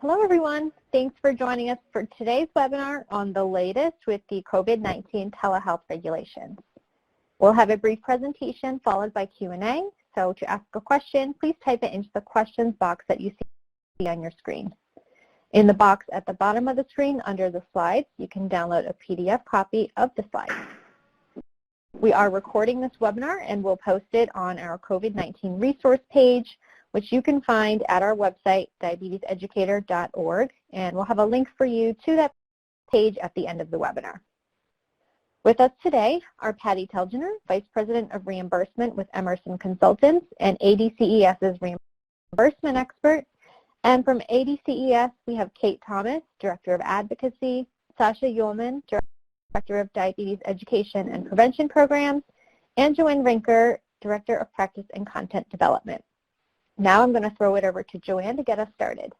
Hello, everyone. Thanks for joining us for today's webinar on the latest with the COVID-19 telehealth regulations. We'll have a brief presentation followed by Q&A. So to ask a question, please type it into the questions box that you see on your screen. In the box at the bottom of the screen under the slides, you can download a PDF copy of the slides. We are recording this webinar and we'll post it on our COVID-19 resource page, which you can find at our website, diabeteseducator.org, and we'll have a link for you to that page at the end of the webinar. With us today are Patty Telgener, Vice President of Reimbursement with Emerson Consultants and ADCES's reimbursement expert. And from ADCES, we have Kate Thomas, Director of Advocacy, Sasha Ullman, Director of Diabetes Education and Prevention Programs, and Joanne Rinker, Director of Practice and Content Development. Now I'm going to throw it over to Joanne to get us started.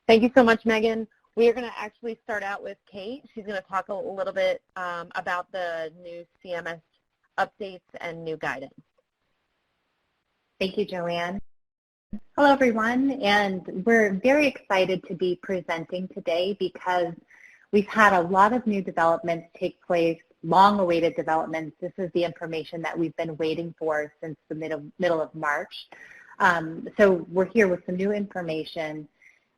Thank you so much, Megan. We are going to actually start out with Kate. She's going to talk a little bit about the new CMS updates and new guidance. Thank you, Joanne. Hello, everyone, and we're very excited to be presenting today because we've had a lot of new developments take place, long-awaited developments. This is the information that we've been waiting for since the middle of March. So we're here with some new information.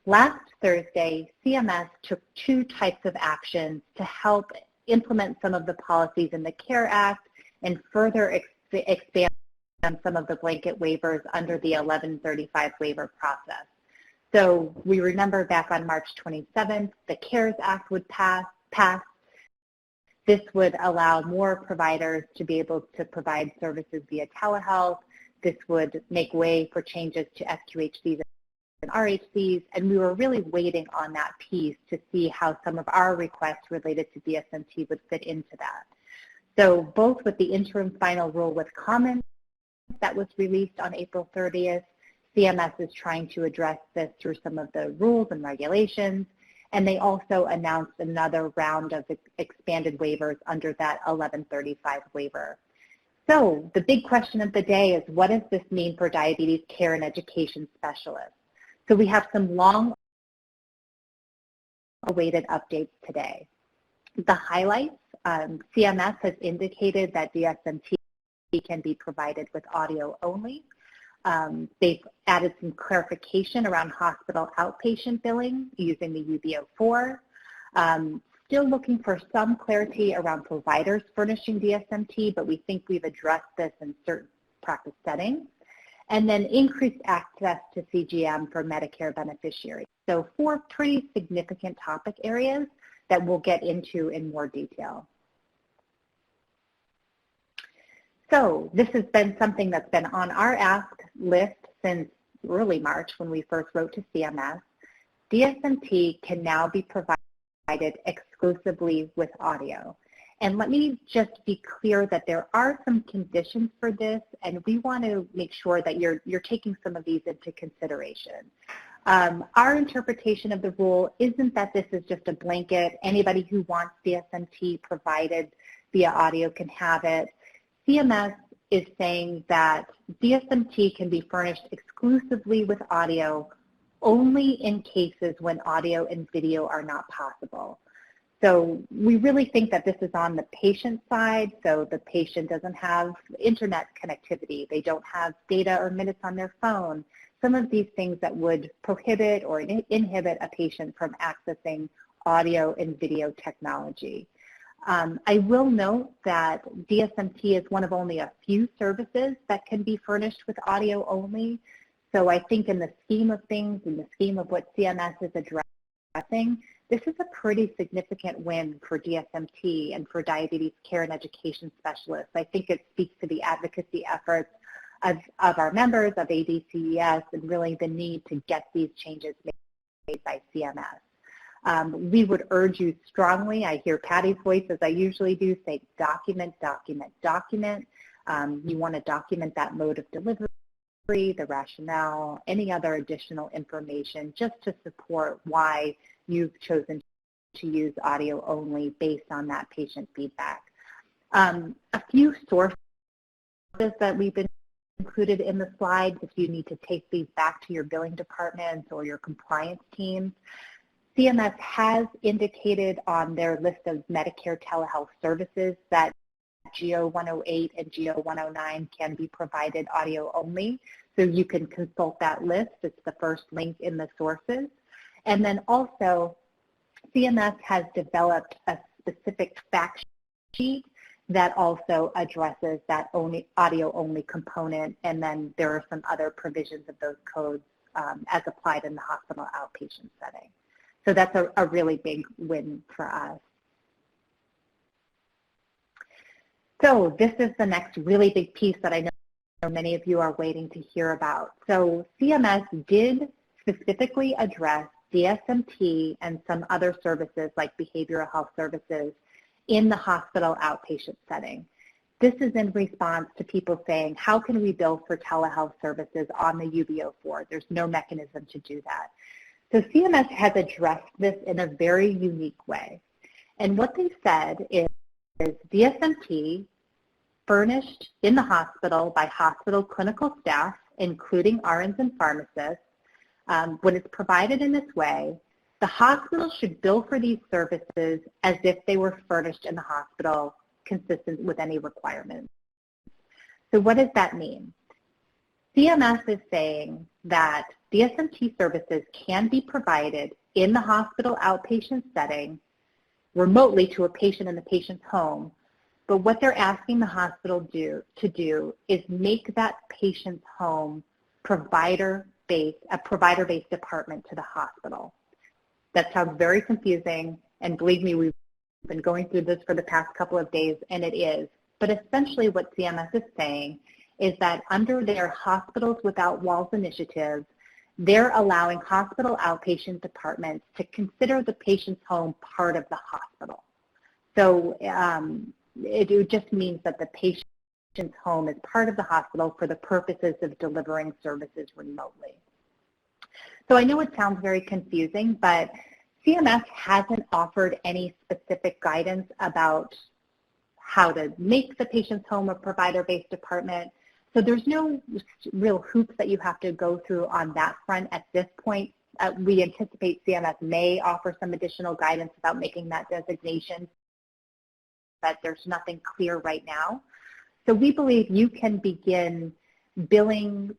Last Thursday, CMS took two types of actions to help implement some of the policies in the CARE Act and further expand some of the blanket waivers under the 1135 waiver process. So we remember back on March 27th, the CARES Act would pass. This would allow more providers to be able to provide services via telehealth. This would make way for changes to SQHCs and RHCs, and we were really waiting on that piece to see how some of our requests related to DSMT would fit into that. So both with the interim final rule with comments that was released on April 30th, CMS is trying to address this through some of the rules and regulations, and they also announced another round of expanded waivers under that 1135 waiver. So the big question of the day is, what does this mean for diabetes care and education specialists? So we have some long-awaited updates today. The highlights, CMS has indicated that DSMT can be provided with audio only. They've added some clarification around hospital outpatient billing using the UB04. Still looking for some clarity around providers furnishing DSMT, but we think we've addressed this in certain practice settings. And then increased access to CGM for Medicare beneficiaries. So four pretty significant topic areas that we'll get into in more detail. So this has been something that's been on our ask list since early March when we first wrote to CMS. DSMT can now be provided exclusively with audio. And let me just be clear that there are some conditions for this, and we want to make sure that you're taking some of these into consideration. Our interpretation of the rule isn't that this is just a blanket. Anybody who wants DSMT provided via audio can have it. CMS is saying that DSMT can be furnished exclusively with audio only in cases when audio and video are not possible. So we really think that this is on the patient side, so the patient doesn't have internet connectivity, they don't have data or minutes on their phone, some of these things that would prohibit or inhibit a patient from accessing audio and video technology. I will note that DSMT is one of only a few services that can be furnished with audio only. So I think in the scheme of things, in the scheme of what CMS is addressing, this is a pretty significant win for DSMT and for diabetes care and education specialists. I think it speaks to the advocacy efforts of our members, of ADCES, and really the need to get these changes made by CMS. We would urge you strongly, I hear Patty's voice as I usually do, say document, document, document. You want to document that mode of delivery, the rationale, any other additional information just to support why you've chosen to use audio only based on that patient feedback. A few sources that we've been included in the slides if you need to take these back to your billing departments or your compliance teams. CMS has indicated on their list of Medicare telehealth services that GO 108 and GO 109 can be provided audio only. So you can consult that list. It's the first link in the sources. And then also, CMS has developed a specific fact sheet that also addresses that audio-only component, and then there are some other provisions of those codes as applied in the hospital outpatient setting. So that's a really big win for us. So this is the next really big piece that I know many of you are waiting to hear about. So CMS did specifically address DSMT and some other services like behavioral health services in the hospital outpatient setting. This is in response to people saying, how can we bill for telehealth services on the UBO4? There's no mechanism to do that. So CMS has addressed this in a very unique way. And what they said is DSMT furnished in the hospital by hospital clinical staff, including RNs and pharmacists, when it's provided in this way, the hospital should bill for these services as if they were furnished in the hospital, consistent with any requirements. So what does that mean? CMS is saying that DSMT services can be provided in the hospital outpatient setting remotely to a patient in the patient's home, but what they're asking the hospital to do is make that patient's home a provider-based department to the hospital. That sounds very confusing, and believe me, we've been going through this for the past couple of days, and it is. But essentially what CMS is saying is that under their Hospitals Without Walls initiative, they're allowing hospital outpatient departments to consider the patient's home part of the hospital. So it just means that the patient's home is part of the hospital for the purposes of delivering services remotely. So I know it sounds very confusing, but CMS hasn't offered any specific guidance about how to make the patient's home a provider-based department. So there's no real hoops that you have to go through on that front at this point. We anticipate CMS may offer some additional guidance about making that designation, but there's nothing clear right now. So we believe you can begin billing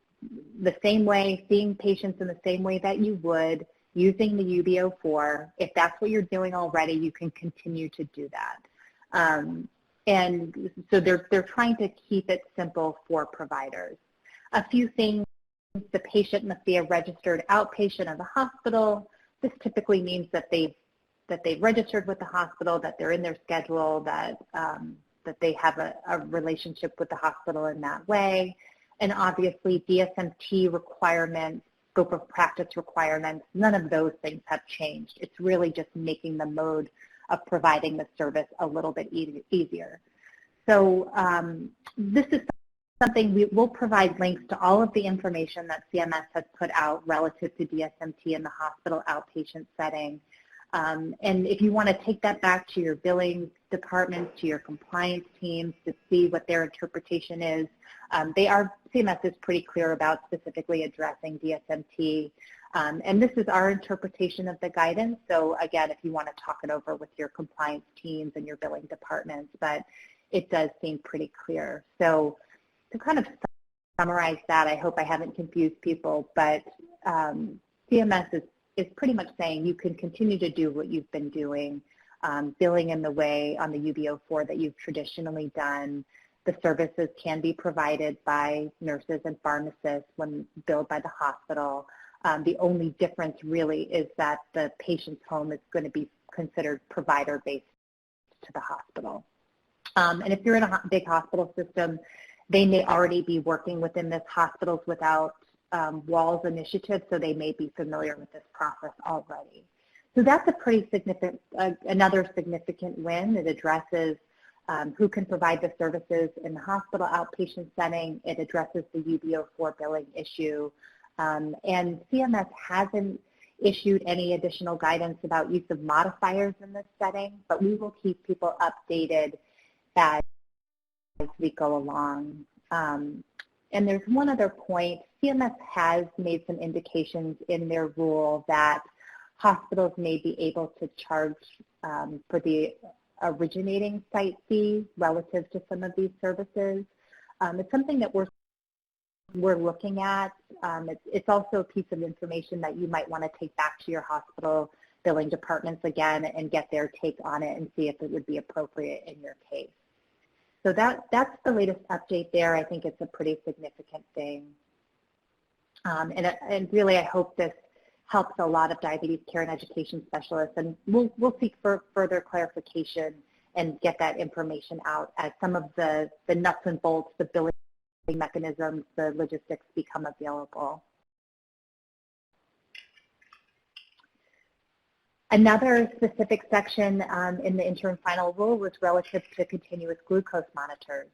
the same way, seeing patients in the same way that you would using the UBO4. If that's what you're doing already, you can continue to do that. And so they're trying to keep it simple for providers. A few things: the patient must be a registered outpatient of the hospital. This typically means that they've registered with the hospital, that they're in their schedule, that they have a relationship with the hospital in that way. And obviously DSMT requirements, scope of practice requirements, none of those things have changed. It's really just making the mode of providing the service a little bit easier. So this is something we will provide links to all of the information that CMS has put out relative to DSMT in the hospital outpatient setting. And if you want to take that back to your billing departments, to your compliance teams to see what their interpretation is, CMS is pretty clear about specifically addressing DSMT. And this is our interpretation of the guidance. So again, if you want to talk it over with your compliance teams and your billing departments, but it does seem pretty clear. So to kind of summarize that, I hope I haven't confused people, but CMS is pretty much saying you can continue to do what you've been doing, billing in the way on the UBO4 that you've traditionally done. The services can be provided by nurses and pharmacists when billed by the hospital. The only difference really is that the patient's home is going to be considered provider-based to the hospital. And if you're in a big hospital system, they may already be working within this Hospitals Without Walls initiative, so they may be familiar with this process already. So that's a pretty significant, another significant win. It addresses who can provide the services in the hospital outpatient setting. It addresses the UBO4 billing issue. And CMS hasn't issued any additional guidance about use of modifiers in this setting, but we will keep people updated as we go along. And there's one other point. CMS has made some indications in their rule that hospitals may be able to charge for the originating site fee relative to some of these services. It's something that we're looking at. It's also a piece of information that you might want to take back to your hospital billing departments again and get their take on it and see if it would be appropriate in your case. So that's the latest update there. I think it's a pretty significant thing. And really, I hope this helps a lot of diabetes care and education specialists, and we'll seek for further clarification and get that information out as some of the nuts and bolts, the billing mechanisms, the logistics become available. Another specific section in the interim final rule was relative to continuous glucose monitors.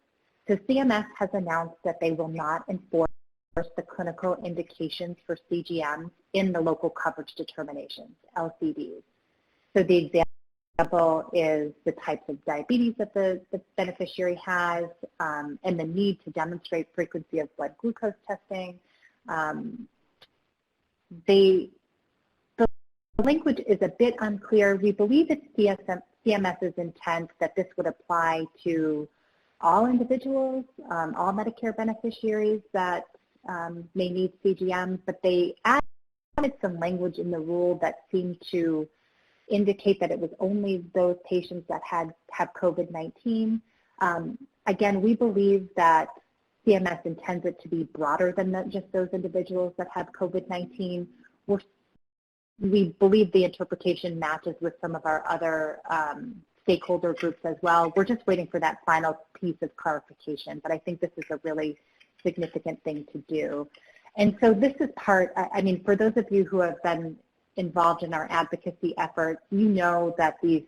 So CMS has announced that they will not enforce the clinical indications for CGMs in the local coverage determinations, LCDs. So the example is the types of diabetes that the beneficiary has and the need to demonstrate frequency of blood glucose testing. The language is a bit unclear. We believe it's CMS's intent that this would apply to all individuals, all Medicare beneficiaries that may need CGMs, but they added some language in the rule that seemed to indicate that it was only those patients that have COVID-19. Again, we believe that CMS intends it to be broader than just those individuals that have COVID-19. We believe the interpretation matches with some of our other stakeholder groups as well. We're just waiting for that final piece of clarification, but I think this is a really significant thing to do. And so this is part, I mean, for those of you who have been involved in our advocacy efforts, you know that the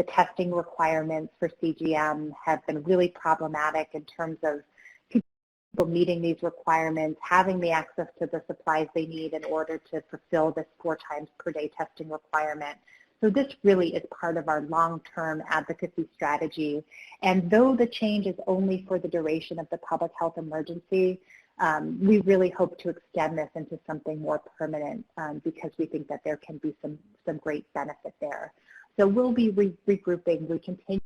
testing requirements for CGM have been really problematic in terms of people meeting these requirements, having the access to the supplies they need in order to fulfill this 4 times per day testing requirement. So this really is part of our long-term advocacy strategy. And though the change is only for the duration of the public health emergency, we really hope to extend this into something more permanent because we think that there can be some great benefit there. So we'll be regrouping. We continue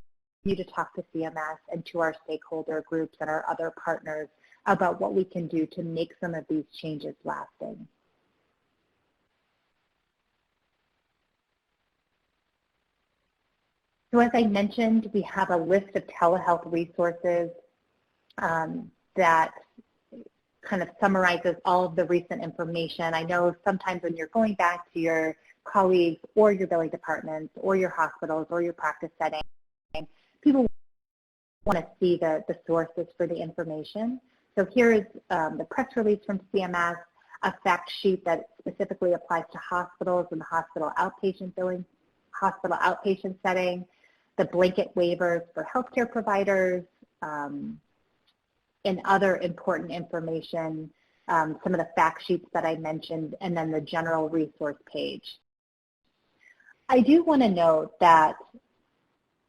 to talk to CMS and to our stakeholder groups and our other partners about what we can do to make some of these changes lasting. So as I mentioned, we have a list of telehealth resources that kind of summarizes all of the recent information. I know sometimes when you're going back to your colleagues or your billing departments or your hospitals or your practice setting, people want to see the sources for the information. So here is the press release from CMS, a fact sheet that specifically applies to hospitals and the hospital outpatient billing, hospital outpatient setting, the blanket waivers for healthcare providers, and other important information, some of the fact sheets that I mentioned, and then the general resource page. I do want to note that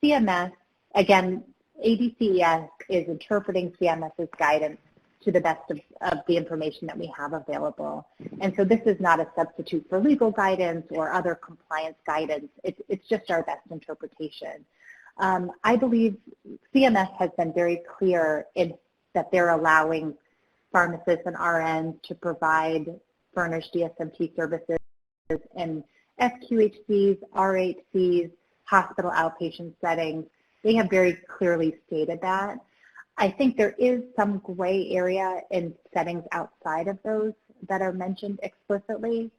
CMS, again, ABCES is interpreting CMS's guidance to the best of the information that we have available. And so this is not a substitute for legal guidance or other compliance guidance. It's just our best interpretation. I believe CMS has been very clear in that they're allowing pharmacists and RNs to provide furnished DSMT services in SQHCs, RHCs, hospital outpatient settings. They have very clearly stated that. I think there is some gray area in settings outside of those that are mentioned explicitly.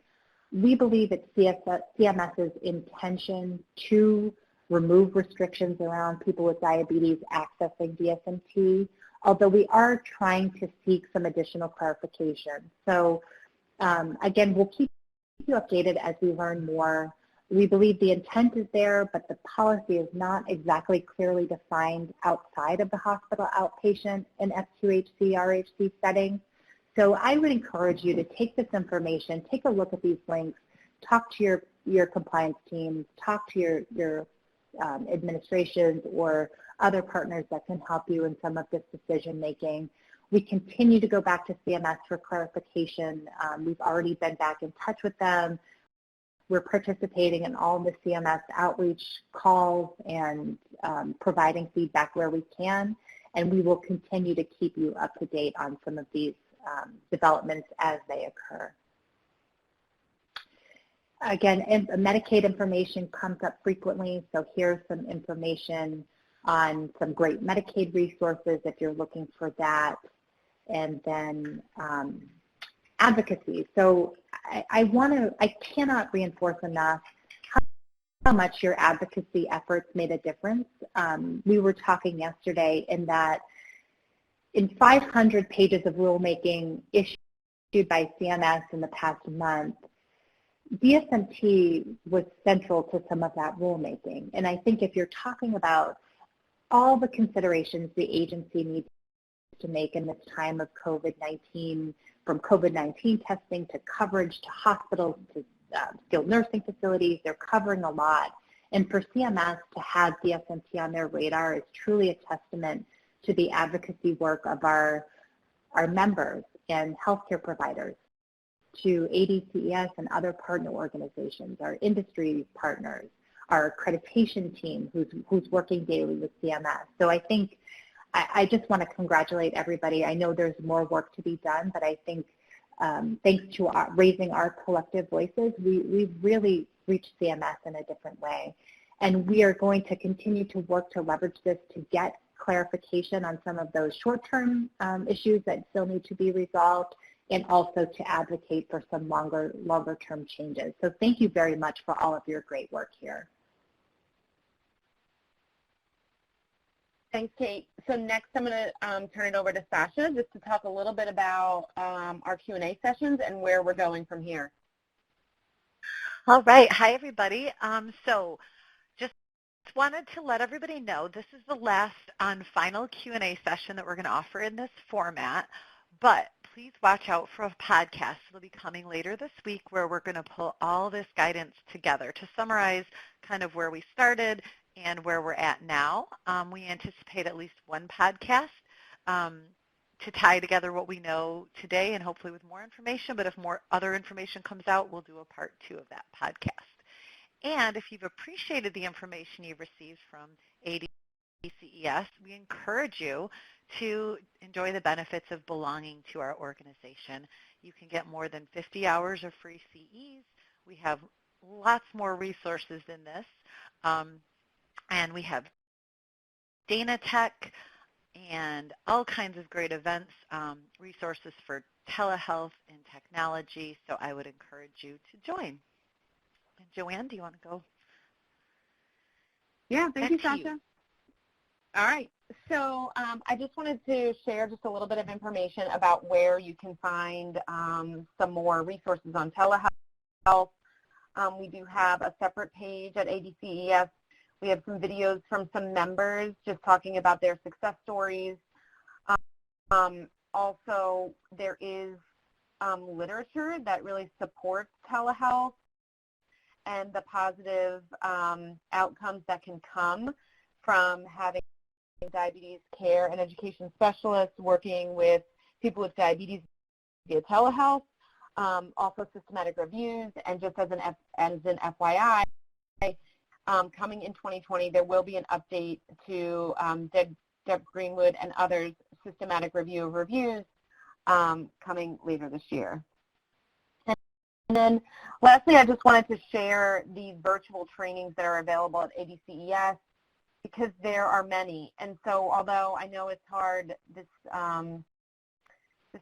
We believe it's CMS's intention to remove restrictions around people with diabetes accessing DSMT, although we are trying to seek some additional clarification. So again, we'll keep you updated as we learn more. We believe the intent is there, but the policy is not exactly clearly defined outside of the hospital outpatient and SQHC, RHC settings. So I would encourage you to take this information, take a look at these links, talk to your compliance teams, talk to your administrations or other partners that can help you in some of this decision making. We continue to go back to CMS for clarification. We've already been back in touch with them. We're participating in all the CMS outreach calls and providing feedback where we can, and we will continue to keep you up to date on some of these developments as they occur. Again, Medicaid information comes up frequently, so here's some information on some great Medicaid resources if you're looking for that, and then advocacy. So I cannot reinforce enough how much your advocacy efforts made a difference. We were talking yesterday in that in 500 pages of rulemaking issued by CMS in the past month, DSMT was central to some of that rulemaking. And I think if you're talking about all the considerations the agency needs to make in this time of COVID-19, from COVID-19 testing to coverage to hospitals to skilled nursing facilities, they're covering a lot. And for CMS to have DSMT on their radar is truly a testament to the advocacy work of our members and healthcare providers, to ADCES and other partner organizations, our industry partners, our accreditation team who's working daily with CMS. So I think I just want to congratulate everybody. I know there's more work to be done, but I think thanks to raising our collective voices, we've really reached CMS in a different way. And we are going to continue to work to leverage this to get clarification on some of those short-term issues that still need to be resolved, and also to advocate for some longer-term changes. So thank you very much for all of your great work here. Thanks, Kate. So next I'm going to turn it over to Sasha just to talk a little bit about our Q&A sessions and where we're going from here. All right. Hi, everybody. So just wanted to let everybody know this is the last and final Q&A session that we're going to offer in this format, but please watch out for a podcast. It'll be coming later this week where we're going to pull all this guidance together to summarize kind of where we started and where we're at now. We anticipate at least one podcast to tie together what we know today and hopefully with more information, but if more other information comes out, we'll do a part 2 of that podcast. And if you've appreciated the information you've received from ADCES, we encourage you to enjoy the benefits of belonging to our organization. You can get more than 50 hours of free CEs. We have lots more resources than this. And we have Dana Tech and all kinds of great events, resources for telehealth and technology. So I would encourage you to join. And Joanne, do you want to go? Yeah, thank you, Sasha. All right. So I just wanted to share just a little bit of information about where you can find some more resources on telehealth. We do have a separate page at ADCES. We have some videos from some members just talking about their success stories. Also, there is literature that really supports telehealth and the positive outcomes that can come from having diabetes care and education specialists working with people with diabetes via telehealth. Also systematic reviews, and just as an FYI, coming in 2020, there will be an update to Deb Greenwood and others' systematic review of reviews coming later this year. And then lastly, I just wanted to share the virtual trainings that are available at ADCES because there are many. And so although I know it's hard, this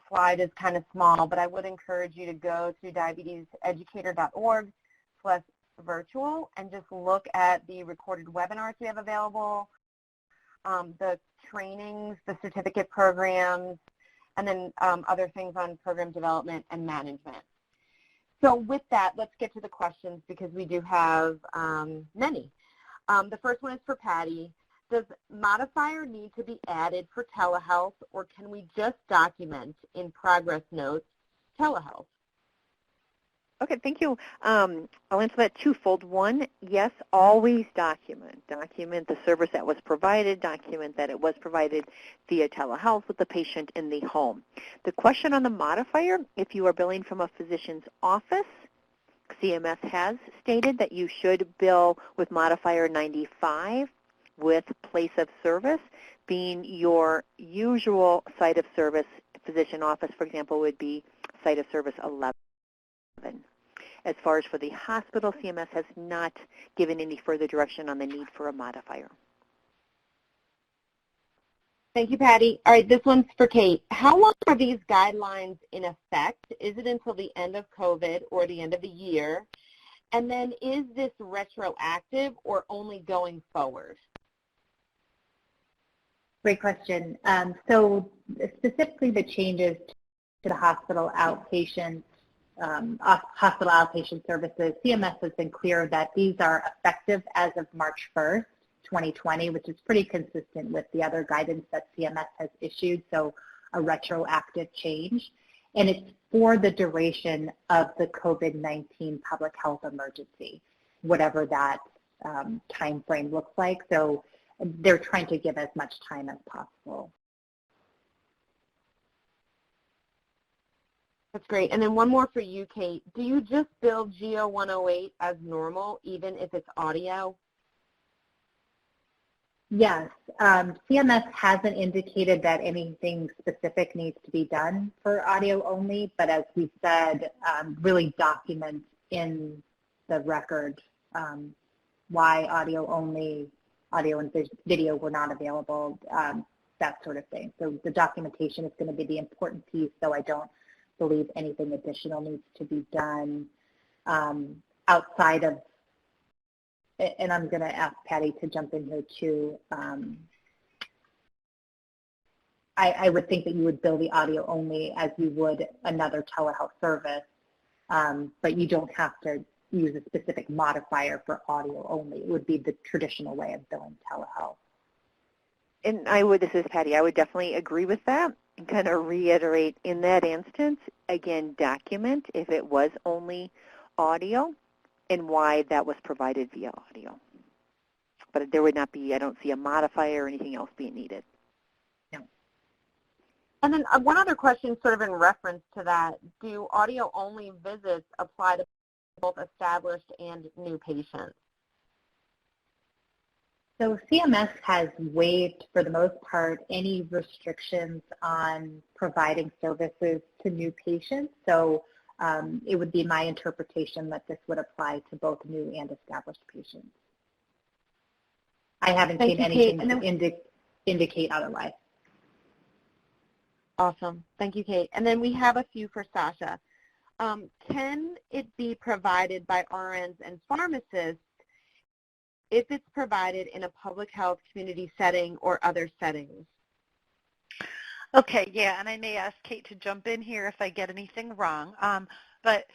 slide is kind of small, but I would encourage you to go to diabeteseducator.org/virtual and just look at the recorded webinars we have available, the trainings, the certificate programs, and then other things on program development and management. So with that, let's get to the questions because we do have many. The first one is for Patty. Does modifier need to be added for telehealth, or can we just document in progress notes telehealth? Okay, thank you. I'll answer that twofold. One, yes, always document. Document the service that was provided, document that it was provided via telehealth with the patient in the home. The question on the modifier, if you are billing from a physician's office, CMS has stated that you should bill with modifier 95 with place of service being your usual site of service. Physician office, for example, would be site of service 11. As far as for the hospital, CMS has not given any further direction on the need for a modifier. Thank you, Patty. All right, this one's for Kate. How long are these guidelines in effect? Is it until the end of COVID or the end of the year? And then is this retroactive or only going forward? Great question. So specifically the changes to the hospital outpatient services, CMS has been clear that these are effective as of March 1st, 2020, which is pretty consistent with the other guidance that CMS has issued, so a retroactive change. And it's for the duration of the COVID-19 public health emergency, whatever that time frame looks like. So they're trying to give as much time as possible. That's great. And then one more for you, Kate. Do you just bill GO 108 as normal, even if it's audio? Yes. CMS hasn't indicated that anything specific needs to be done for audio only, but as we said, really document in the record why audio only, audio and video were not available, that sort of thing. So the documentation is going to be the important piece, so I don't believe anything additional needs to be done outside of, and I'm going to ask Patty to jump in here too. I would think that you would bill the audio only as you would another telehealth service, but you don't have to use a specific modifier for audio only. It would be the traditional way of billing telehealth. And this is Patty, I would definitely agree with that and kind of reiterate in that instance, again, document if it was only audio and why that was provided via audio. But there would not be, I don't see a modifier or anything else being needed. No. And then one other question sort of in reference to that, do audio-only visits apply to both established and new patients? So CMS has waived, for the most part, any restrictions on providing services to new patients. So it would be my interpretation that this would apply to both new and established patients. I haven't seen anything to indicate otherwise. Awesome. Thank you, Kate. And then we have a few for Sasha. Can it be provided by RNs and pharmacists if it's provided in a public health community setting or other settings? Okay, yeah, and I may ask Kate to jump in here if I get anything wrong. But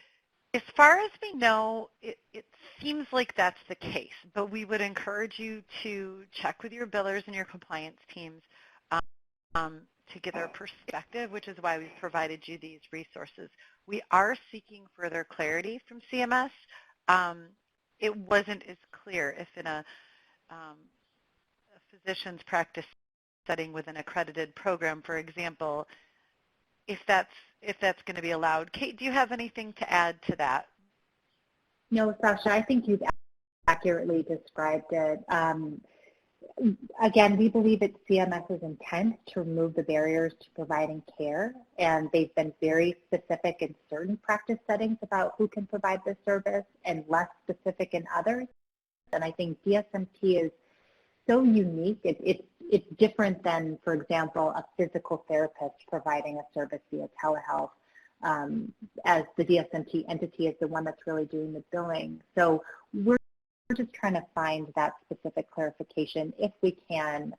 as far as we know, it seems like that's the case, but we would encourage you to check with your billers and your compliance teams to get their perspective, which is why we've provided you these resources. We are seeking further clarity from CMS. It wasn't as clear if in a physician's practice setting with an accredited program, for example, if that's going to be allowed. Kate, do you have anything to add to that? No, Sasha, I think you've accurately described it. Again, we believe it's CMS's intent to remove the barriers to providing care, and they've been very specific in certain practice settings about who can provide this service and less specific in others. And I think DSMT is so unique. It's different than, for example, a physical therapist providing a service via telehealth, as the DSMT entity is the one that's really doing the billing. So we're just trying to find that specific clarification, if we can,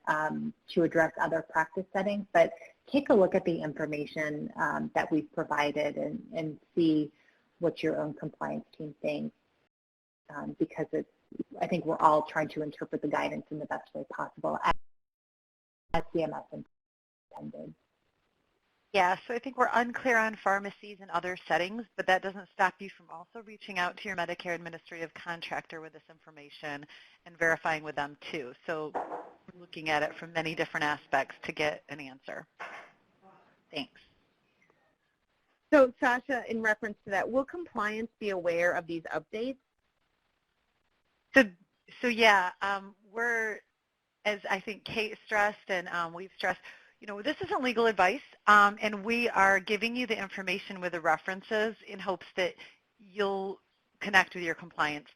to address other practice settings. But take a look at the information that we've provided and see what your own compliance team thinks, because I think we're all trying to interpret the guidance in the best way possible as CMS intended. Yeah, so I think we're unclear on pharmacies and other settings, but that doesn't stop you from also reaching out to your Medicare administrative contractor with this information and verifying with them too. So we're looking at it from many different aspects to get an answer. Thanks. So Sasha, in reference to that, will compliance be aware of these updates? So yeah, we're, as I think Kate stressed and we've stressed, this isn't legal advice, and we are giving you the information with the references in hopes that you'll connect with your compliance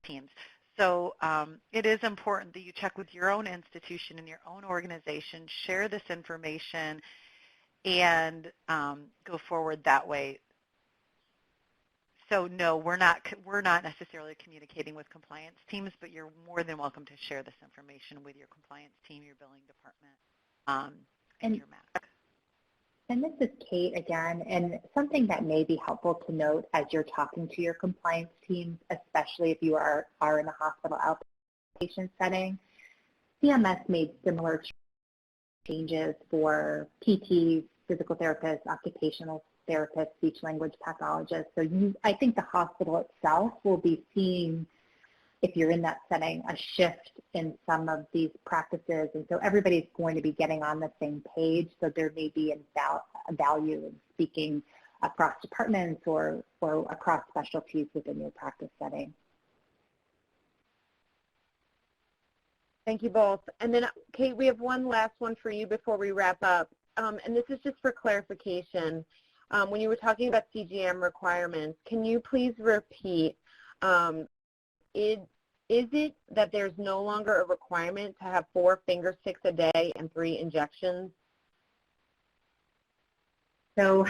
teams. So it is important that you check with your own institution and your own organization, share this information, and go forward that way. So no, we're not necessarily communicating with compliance teams, but you're more than welcome to share this information with your compliance team, your billing department, and your MAC. And this is Kate again, and something that may be helpful to note as you're talking to your compliance teams, especially if you are in a hospital outpatient setting, CMS made similar changes for PTs, physical therapists, occupational therapists, speech-language pathologists. So I think the hospital itself will be seeing, if you're in that setting, a shift in some of these practices. And so everybody's going to be getting on the same page. So there may be a value in speaking across departments or across specialties within your practice setting. Thank you both. And then, Kate, we have one last one for you before we wrap up. And this is just for clarification. When you were talking about CGM requirements, can you please repeat, is it that there's no longer a requirement to have 4 finger sticks a day and 3 injections? So,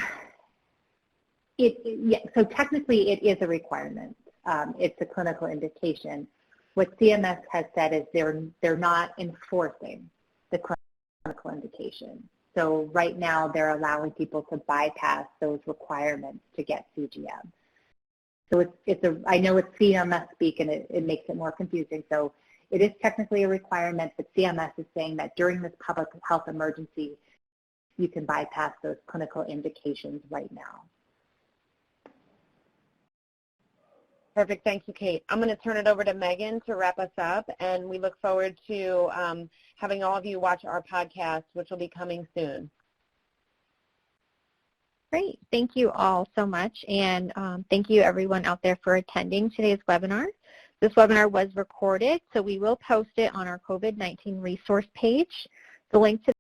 so technically it is a requirement. It's a clinical indication. What CMS has said is they're not enforcing the clinical indication. So right now they're allowing people to bypass those requirements to get CGM. So I know it's CMS speak and it makes it more confusing. So it is technically a requirement, but CMS is saying that during this public health emergency, you can bypass those clinical indications right now. Perfect. Thank you, Kate. I'm going to turn it over to Megan to wrap us up, and we look forward to having all of you watch our podcast, which will be coming soon. Great. Thank you all so much, and thank you everyone out there for attending today's webinar. This webinar was recorded, so we will post it on our COVID-19 resource page. The link to